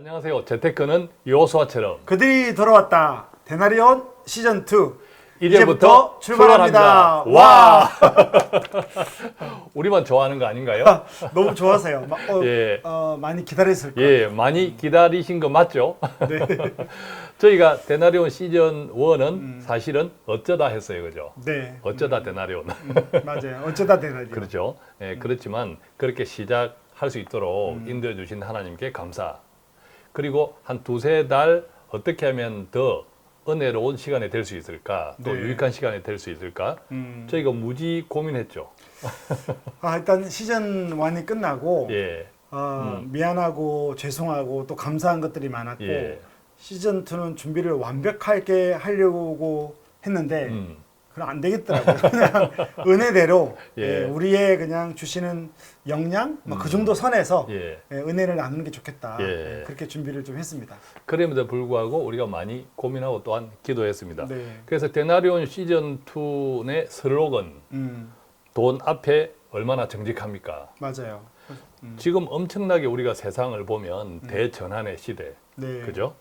안녕하세요. 재테크는 요수아처럼 그들이 돌아왔다. 데나리온 시즌 2 이제부터 출발합니다. 와! 우리만 좋아하는 거 아닌가요? 너무 좋아서요. 예. 많이 기다렸을 거예요. 예, 많이 기다리신 거 맞죠? 네. 저희가 데나리온 시즌 1은 사실은 어쩌다 했어요. 그죠? 네. 어쩌다 데나리온. 맞아요. 어쩌다 데나리온. 그렇죠. 예, 그렇지만 그렇게 시작할 수 있도록 인도해 주신 하나님께 감사. 그리고 한 두세 달 어떻게 하면 더 은혜로운 시간이 될 수 있을까? 또 네. 유익한 시간이 될 수 있을까? 저희가 무지 고민했죠. 일단 시즌 1이 끝나고 예. 미안하고 죄송하고 또 감사한 것들이 많았고 예. 시즌 2는 준비를 완벽하게 하려고 했는데 그럼 안 되겠더라고요. 그냥 은혜대로 예. 우리의 그냥 주시는 역량 그 정도 선에서 예. 은혜를 나누는 게 좋겠다. 예. 그렇게 준비를 좀 했습니다. 그럼에도 불구하고 우리가 많이 고민하고 또한 기도했습니다. 네. 그래서 데나리온 시즌 2의 슬로건 돈 앞에 얼마나 정직합니까? 맞아요. 지금 엄청나게 우리가 세상을 보면 대전환의 시대. 네. 그죠?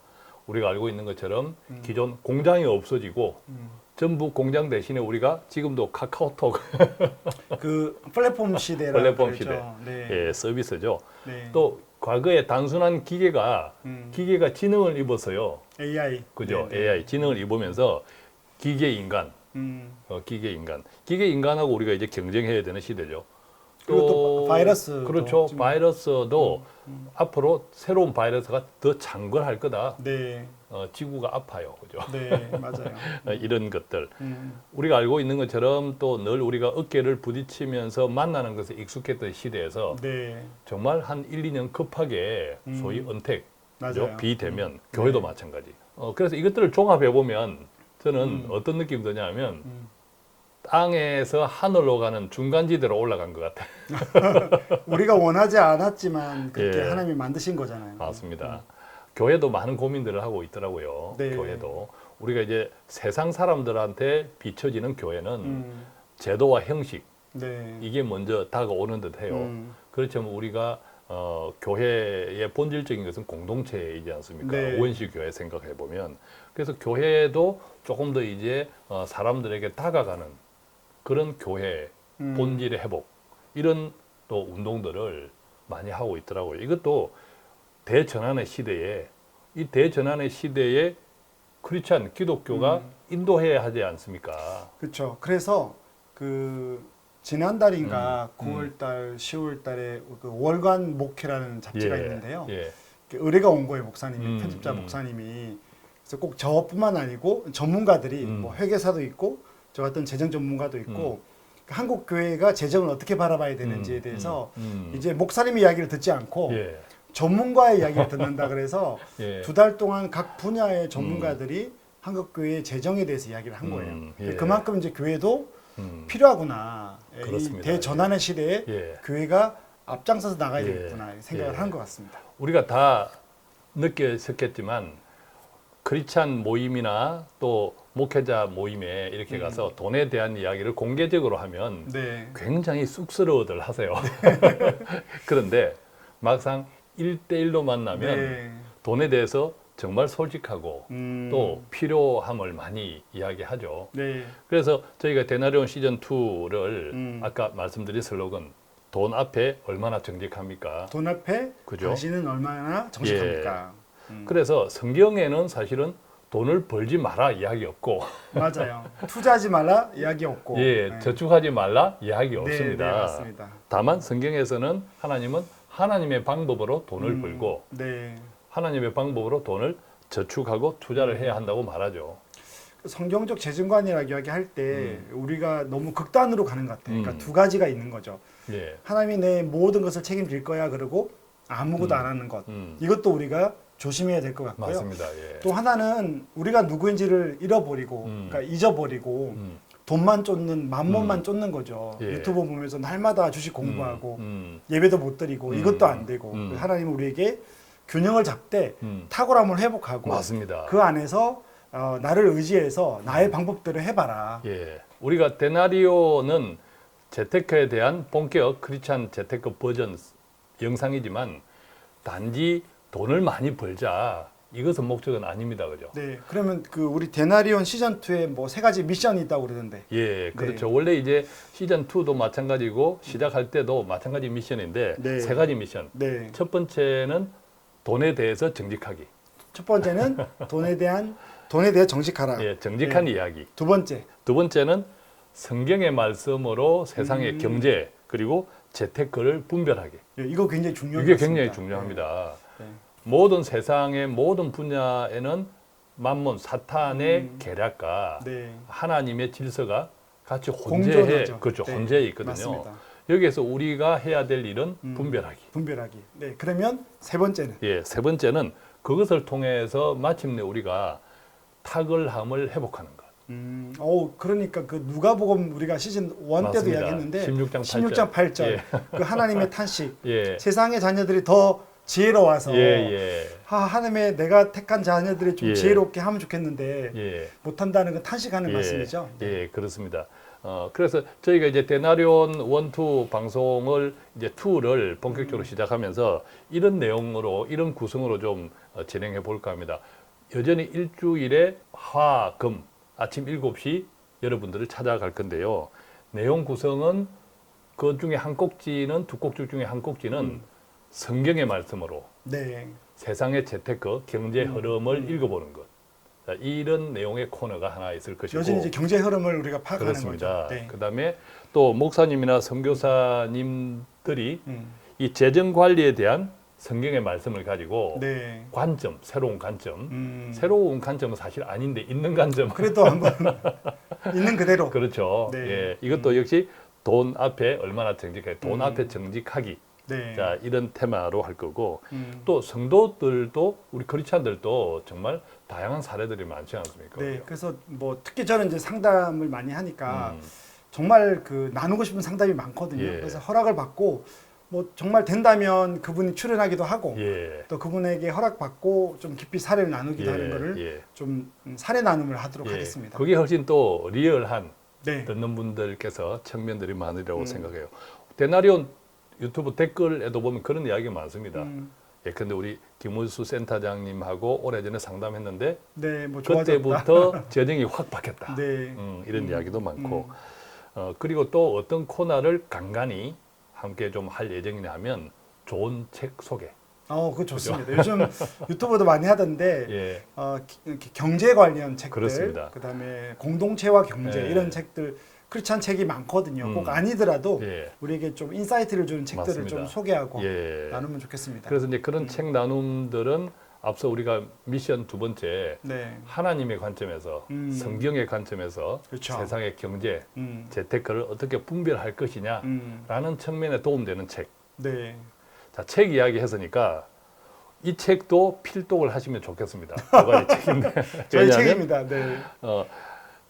우리가 알고 있는 것처럼 기존 공장이 없어지고 전부 공장 대신에 우리가 지금도 카카오톡 그 플랫폼 시대라 플랫폼 그러죠. 시대 네. 예, 서비스죠. 네. 또 과거에 단순한 기계가 지능을 입었어요. AI. 그죠? 네, 네. AI 지능을 입으면서 기계 인간, 기계 인간하고 우리가 이제 경쟁해야 되는 시대죠. 그리고 또 바이러스도 그렇죠. 좀- 바이러스도 앞으로 새로운 바이러스가 더 창궐할 거다. 네. 지구가 아파요, 그죠? 네, 맞아요. 이런 것들 우리가 알고 있는 것처럼 또 늘 우리가 어깨를 부딪히면서 만나는 것에 익숙했던 시대에서 네. 정말 한 1, 2년 급하게 소위 은퇴, 그죠? 맞아요. 비대면, 교회도 마찬가지. 그래서 이것들을 종합해 보면 저는 어떤 느낌이 드냐면 땅에서 하늘로 가는 중간지대로 올라간 것 같아요. 우리가 원하지 않았지만 그렇게 예. 하나님이 만드신 거잖아요. 맞습니다. 교회도 많은 고민들을 하고 있더라고요. 네. 교회도 우리가 이제 세상 사람들한테 비춰지는 교회는 제도와 형식 네. 이게 먼저 다가오는 듯해요. 그렇지만 우리가 교회의 본질적인 것은 공동체이지 않습니까? 네. 원시 교회 생각해 보면 그래서 교회도 조금 더 이제 사람들에게 다가가는 그런 교회 본질의 회복 이런 또 운동들을 많이 하고 있더라고요. 이것도 대전환의 시대에 이 대전환의 시대에 크리스찬 기독교가 인도해야 하지 않습니까? 그렇죠. 그래서 그 지난달인가 9월달, 10월달에 그 월간 목회라는 잡지가 예, 있는데요. 예, 의뢰가 온 거예요, 목사님이 편집자 목사님이. 그래서 꼭 저뿐만 아니고 전문가들이 뭐 회계사도 있고 저 같은 재정 전문가도 있고 한국 교회가 재정을 어떻게 바라봐야 되는지에 대해서 이제 목사님 이야기를 듣지 않고 예, 전문가의 이야기를 듣는다 그래서 예. 2달 동안 각 분야의 전문가들이 한국 교회의 재정에 대해서 이야기를 한 거예요. 예. 그만큼 이제 교회도 필요하구나. 이 그렇습니다. 대전환의 시대에 예. 교회가 앞장서서 나가야 예. 되겠구나 생각을 예. 한 것 같습니다. 우리가 다 느꼈겠지만 크리스찬 모임이나 또 목회자 모임에 이렇게 가서 돈에 대한 이야기를 공개적으로 하면 네. 굉장히 쑥스러워들 하세요. 그런데 막상 1대1로 만나면 네. 돈에 대해서 정말 솔직하고 음. 또 필요함을 많이 이야기하죠. 네. 그래서 저희가 데나리온 시즌 2를 아까 말씀드린 슬로건 돈 앞에 얼마나 정직합니까? 돈 앞에 그죠? 당신은 얼마나 정직합니까? 그래서 성경에는 사실은 돈을 벌지 마라 이야기 없고 맞아요. 투자하지 말라 이야기 없고. 예, 네. 저축하지 말라 이야기 네, 없습니다. 네, 맞습니다. 다만 성경에서는 하나님은 하나님의 방법으로 돈을 벌고 네. 하나님의 방법으로 돈을 저축하고 투자를 해야 한다고 말하죠. 성경적 재정관이라고 이야기할 때 우리가 너무 극단으로 가는 것 같아요. 그러니까 2가지가 있는 거죠. 예. 하나님이 내 모든 것을 책임질 거야 그러고 아무것도 안 하는 것. 이것도 우리가 조심해야 될 것 같고요. 맞습니다. 예. 또 하나는 우리가 누구인지를 잃어버리고 그러니까 잊어버리고 돈만 쫓는 만mon만 쫓는 거죠. 예. 유튜브 보면서 날마다 주식 공부하고 음, 예배도 못 드리고 이것도 안 되고 하나님은 우리에게 균형을 잡되 탁월함을 회복하고 맞습니다. 그 안에서 나를 의지해서 나의 방법대로 해봐라. 예. 우리가 데나리오는 재테크에 대한 본격 크리스찬 재테크 버전 영상이지만 단지 돈을 많이 벌자 이것은 목적은 아닙니다, 그죠? 네. 그러면 그 우리 데나리온 시즌 2에 뭐 세 가지 미션이 있다고 그러던데. 예, 그렇죠. 네. 원래 이제 시즌 2도 마찬가지고 시작할 때도 마찬가지 미션인데 네. 세 가지 미션. 네. 첫 번째는 돈에 대해서 정직하기. 첫 번째는 돈에 대해 정직하라. 예, 정직한 네. 이야기. 두 번째. 두 번째는 성경의 말씀으로 세상의 경제 그리고 재테크를 분별하게. 예, 이거 굉장히 중요한 이게 것 같습니다. 굉장히 중요합니다. 네. 모든 세상의 모든 분야에는 만몬 사탄의 계략과 네. 하나님의 질서가 같이 공존하죠. 그렇죠. 네. 혼재해 있거든요. 맞습니다. 여기에서 우리가 해야 될 일은 분별하기. 분별하기. 네. 그러면 세 번째는 예, 세 번째는 그것을 통해서 마침내 우리가 탁월함을 회복하는 것. 그러니까 그 누가복음 우리가 시즌 1 때도 맞습니다. 이야기했는데 16장 8절 예. 그 하나님의 탄식 예, 세상의 자녀들이 더 지혜로워서 예, 하나님의 내가 택한 자녀들이 좀 예. 지혜롭게 하면 좋겠는데 예. 못한다는 건 탄식하는 말씀이죠. 예, 그렇습니다. 그래서 저희가 이제 데나리온 1, 2 방송을 이제 2를 본격적으로 시작하면서 이런 내용으로 이런 구성으로 좀 진행해 볼까 합니다. 여전히 일주일에 화, 금 아침 7시 여러분들을 찾아갈 건데요. 내용 구성은 그 중에 한 꼭지는 두 꼭지 중에 한 꼭지는 성경의 말씀으로 네. 세상의 재테크, 경제 흐름을 읽어보는 것. 자, 이런 내용의 코너가 하나 있을 것이고 여전히 이제 경제 흐름을 우리가 파악하는 그렇습니다. 거죠. 네. 그다음에 또 목사님이나 선교사님들이 음. 이 재정 관리에 대한 성경의 말씀을 가지고 네. 관점, 새로운 관점, 음. 새로운 관점은 사실 아닌데 있는 관점. 그래도 한번 있는 그대로. 그렇죠. 네. 예, 이것도 역시 돈 앞에 얼마나 정직해, 돈 음. 앞에 정직하기. 네. 자, 이런 테마로 할 거고 음. 또 성도들도 우리 크리스찬들도 정말 다양한 사례들이 많지 않습니까? 네. 그래서 뭐 특히 저는 이제 상담을 많이 하니까 음. 정말 그 나누고 싶은 상담이 많거든요. 예. 그래서 허락을 받고 뭐 정말 된다면 그분이 출연하기도 하고 예. 또 그분에게 허락받고 좀 깊이 사례를 나누기도 하는 거를 예. 좀 사례 나눔을 하도록 예. 하겠습니다. 그게 훨씬 또 리얼한 네. 듣는 분들께서 측면들이 많으리라고 음. 생각해요. 데나리온 유튜브 댓글에도 보면 그런 이야기가 많습니다. 예컨대 우리 김우수 센터장님하고 오래전에 상담했는데 네, 뭐 좋아졌다. 그때부터 재정이 확 바뀌었다. 네. 이런 이야기도 많고 그리고 또 어떤 코너를 간간히 함께 좀 할 예정이냐면 좋은 책 소개. 그거 좋습니다. 요즘 유튜브도 많이 하던데 예. 이렇게 경제 관련 책들, 그렇습니다. 그다음에 공동체와 경제 예. 이런 책들 크리스찬 책이 많거든요. 꼭 아니더라도 예. 우리에게 좀 인사이트를 주는 책들을 맞습니다. 좀 소개하고 예. 나누면 좋겠습니다. 그래서 이제 그런 책 나눔들은 앞서 우리가 미션 두 번째 네. 하나님의 관점에서 성경의 관점에서 그렇죠. 세상의 경제, 음. 재테크를 어떻게 분별할 것이냐라는 측면에 도움되는 책. 네. 자, 책 이야기 했으니까 이 책도 필독을 하시면 좋겠습니다. 두 가지 책인데. 저희 왜냐하면, 책입니다. 네.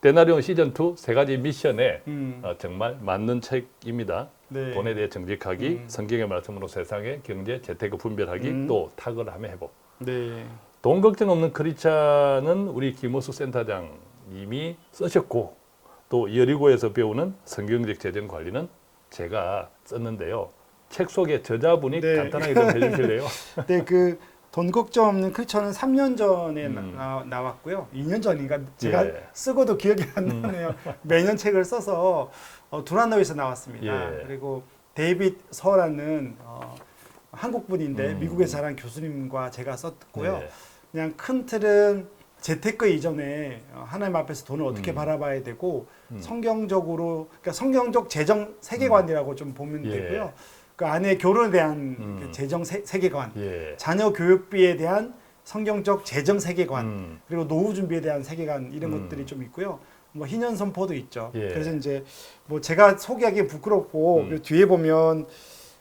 데나리온 시즌 2 세 가지 미션에 음. 정말 맞는 책입니다. 네. 돈에 대해 정직하기, 성경의 말씀으로 세상의 경제, 재테크 분별하기, 또 탁월함의 회복. 네. 돈 걱정 없는 크리스찬은 우리 김호수 센터장님이 쓰셨고 또 여리고에서 배우는 성경적 재정 관리는 제가 썼는데요. 책 속에 저자분이 네. 간단하게 좀 해주실래요? 네, 그 돈 걱정 없는 크리스천은 3년 전에 나왔고요. 2년 전인가 제가 예. 쓰고도 기억이 안 나네요. 매년 책을 써서 두란노에서 나왔습니다. 예. 그리고 데이빗 서라는 한국 분인데 미국에 자란 교수님과 제가 썼고요. 네. 그냥 큰 틀은 재테크 이전에 하나님 앞에서 돈을 어떻게 바라봐야 되고 성경적으로 그러니까 성경적 재정 세계관이라고 좀 보면 예. 되고요. 그 안에 결혼에 대한 그 재정 세계관, 예. 자녀 교육비에 대한 성경적 재정 세계관, 그리고 노후 준비에 대한 세계관 이런 것들이 좀 있고요. 뭐 희년 선포도 있죠. 예. 그래서 이제 뭐 제가 소개하기 부끄럽고 그리고 뒤에 보면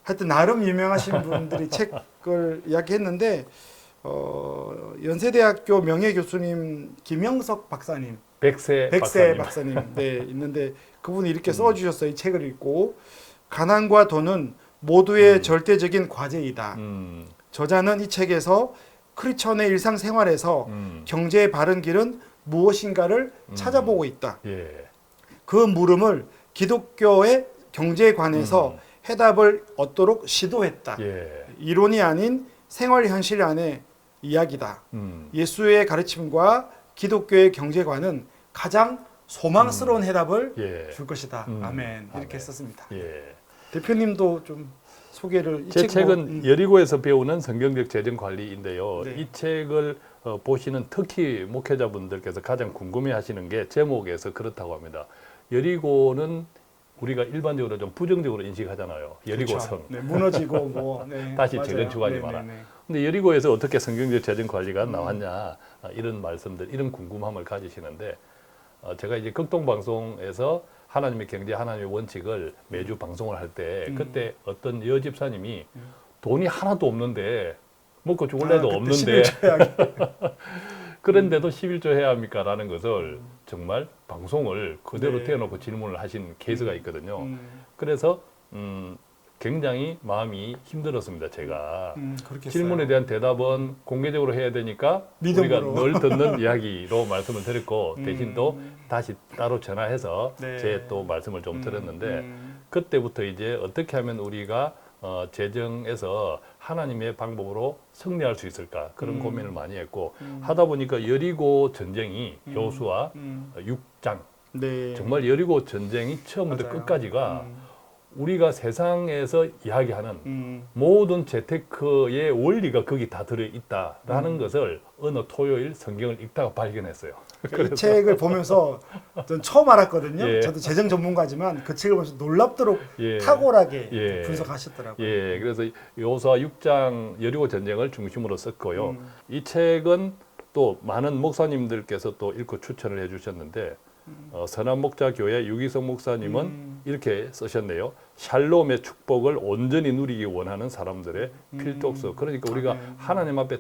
하여튼 나름 유명하신 분들이 책을 이야기했는데 연세대학교 명예 교수님 김영석 박사님, 백세 박사님, 네 있는데 그분이 이렇게 써주셨어요. 이 책을 읽고 가난과 돈은 모두의 절대적인 과제이다. 저자는 이 책에서 크리스천의 일상생활에서 경제의 바른 길은 무엇인가를 찾아보고 있다. 예. 그 물음을 기독교의 경제에 관해서 해답을 얻도록 시도했다. 예. 이론이 아닌 생활 현실 안에 이야기다. 음. 예수의 가르침과 기독교의 경제관은 가장 소망스러운 해답을 예. 줄 것이다. 아멘. 이렇게 썼습니다. 예. 대표님도 좀 소개를 제 책은 여리고에서 배우는 성경적 재정 관리인데요. 네. 이 책을 보시는 특히 목회자분들께서 가장 궁금해하시는 게 제목에서 그렇다고 합니다. 여리고는 우리가 일반적으로 좀 부정적으로 인식하잖아요. 여리고성. 그렇죠. 네, 무너지고 뭐 네, 다시 맞아요. 재건축하지 네, 마라. 네, 네. 근데 여리고에서 어떻게 성경적 재정 관리가 나왔냐 이런 말씀들, 이런 궁금함을 가지시는데 제가 이제 극동 방송에서 하나님의 경제, 하나님의 원칙을 매주 방송을 할 때 그때 어떤 여 집사님이 돈이 하나도 없는데 먹고 죽을 애도 없는데 그런데도 11조 해야 합니까? 라는 것을 정말 방송을 그대로 네. 떼어놓고 질문을 하신 케이스가 있거든요. 그래서 굉장히 마음이 힘들었습니다. 제가 그렇겠어요. 질문에 대한 대답은 공개적으로 해야 되니까 믿음으로. 우리가 늘 듣는 이야기로 말씀을 드렸고 대신 또 다시 따로 전화해서 네. 제 또 말씀을 좀 드렸는데 그때부터 이제 어떻게 하면 우리가 재정에서 하나님의 방법으로 승리할 수 있을까 그런 고민을 많이 했고 하다 보니까 여리고 전쟁이 여호수아 6장 네. 정말 여리고 전쟁이 처음부터 맞아요. 끝까지가 우리가 세상에서 이야기하는 음. 모든 재테크의 원리가 거기 다 들어있다라는 것을 어느 토요일 성경을 읽다가 발견했어요. 이 책을 보면서 전 처음 알았거든요. 예. 저도 재정 전문가지만 그 책을 보면서 놀랍도록 예. 탁월하게 예. 분석하셨더라고요. 예, 그래서 여호수아 6장 여리고 전쟁을 중심으로 썼고요. 이 책은 또 많은 목사님들께서 또 읽고 추천을 해주셨는데 선한 목자 교회 유기성 목사님은 이렇게 쓰셨네요. 샬롬의 축복을 온전히 누리기 원하는 사람들의 필독서. 그러니까 우리가 하나님 앞에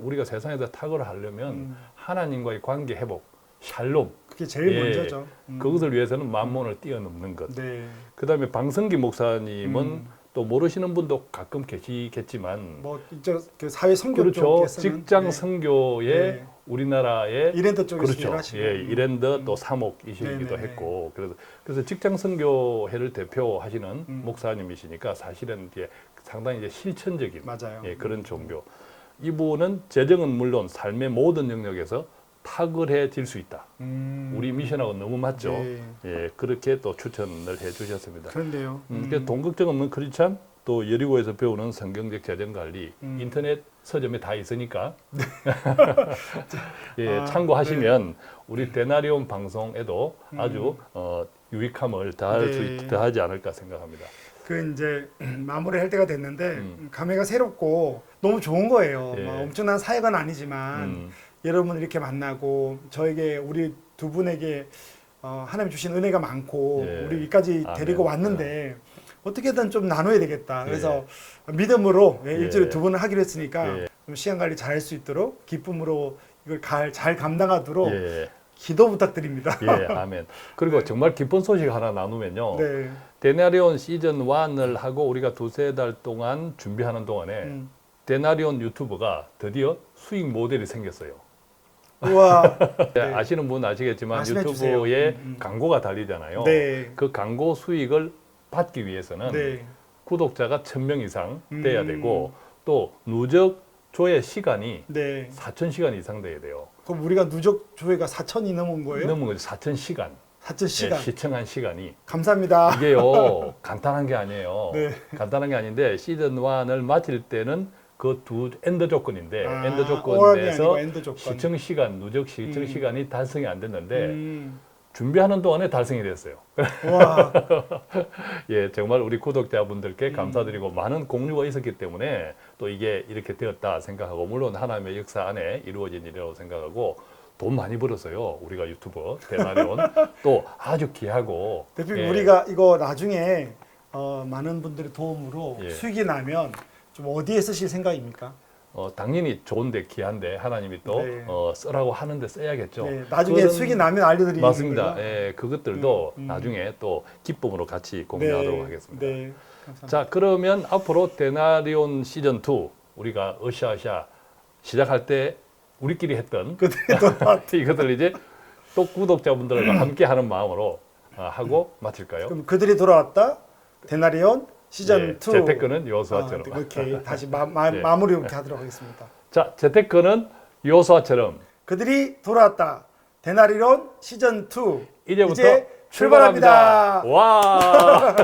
우리가 세상에서 탁을 하려면 하나님과의 관계 회복, 샬롬. 그게 제일 예, 먼저죠. 그것을 위해서는 만몬을 뛰어넘는 것. 네. 그다음에 방성기 목사님은 또 모르시는 분도 가끔 계시겠지만 뭐 이쪽 그 사회 선교 그렇죠. 쪽에서는 직장 네. 선교에 네. 우리나라의 이랜드 쪽에서 그렇죠. 일하시고 예, 이랜드 또 사목이시기도 네네네. 했고 그래서 직장 선교회를 대표하시는 목사님이시니까 사실은 이제 상당히 이제 실천적인 맞아요. 예, 그런 종교. 이분은 재정은 물론 삶의 모든 영역에서 탁월해질 수 있다. 우리 미션하고 너무 맞죠. 네. 예, 그렇게 또 추천을 해주셨습니다. 그런데요. 그래서 돈 걱정 없는 크리스찬 또 여리고에서 배우는 성경적 재정 관리 인터넷 서점에 다 있으니까 예, 참고하시면 우리 데나리온 방송에도 아주 유익함을 더하지 않을까 생각합니다. 그 이제 마무리할 때가 됐는데 감회가 새롭고 너무 좋은 거예요. 예. 뭐 엄청난 사역은 아니지만 여러분 이렇게 만나고 저에게 우리 두 분에게 하나님 주신 은혜가 많고 예. 우리 여기까지 아멘. 데리고 왔는데 어떻게든 좀 나눠야 되겠다. 그래서 믿음으로 일주일에 2번을 하기로 했으니까 예. 좀 시간 관리 잘할 수 있도록 기쁨으로 이걸 잘 감당하도록 예, 기도 부탁드립니다. 예, 아멘. 그리고 정말 기쁜 소식 하나 나누면요. 네. 데나리온 시즌 1을 하고 우리가 2-3달 동안 준비하는 동안에 데나리온 유튜브가 드디어 수익 모델이 생겼어요. 우와. 네. 아시는 분 아시겠지만 말씀해 유튜브에 주세요. 광고가 달리잖아요. 네. 그 광고 수익을 받기 위해서는 네. 구독자가 1000명 이상 돼야 되고 또 누적 조회 시간이 네. 4000시간 이상 돼야 돼요. 그럼 우리가 누적 조회가 4천이 넘은 거예요? 넘은 거죠. 4000시간. 4,000시간. 시청한 시간이. 감사합니다. 이게요. 간단한 게 아니에요. 네. 간단한 게 아닌데 시즌 1을 마칠 때는 그 두 엔드 조건인데 엔드 오락이 조건에서 아니고 엔드 조건. 시청 시간, 누적 시청 시간이 달성이 안 됐는데 음. 준비하는 동안에 달성이 됐어요. 와. 예, 정말 우리 구독자분들께 감사드리고 많은 공유가 있었기 때문에 또 이게 이렇게 되었다 생각하고 물론 하나님의 역사 안에 이루어진 일이라고 생각하고 돈 많이 벌었어요. 우리가 유튜버 데나리온 또 아주 귀하고 대표님 예, 우리가 이거 나중에 많은 분들의 도움으로 예. 수익이 나면 좀 어디에 쓰실 생각입니까? 당연히 좋은데 귀한데 하나님이 또 네. 쓰라고 하는데 써야겠죠. 네, 나중에 그런- 수익이 나면 알려드리는 맞습니다. 거예요. 예, 그것들도 나중에 또 기쁨으로 같이 공유하도록 하겠습니다. 네. 감사합니다. 자, 그러면 앞으로 데나리온 시즌 2 우리가 으쌰으쌰 시작할 때 우리끼리 했던 이것들 이제 또 구독자분들과 함께 하는 마음으로 하고 마칠까요? 그럼 그들이 돌아왔다. 데나리온 시즌 예, 2 재테크는 여호수아처럼. 이렇게 다시 예. 마무리 이렇게 하도록 하겠습니다. 자, 재테크는 여호수아처럼 그들이 돌아왔다. 대나리론 시즌 2 이제부터 이제 출발합니다. 와.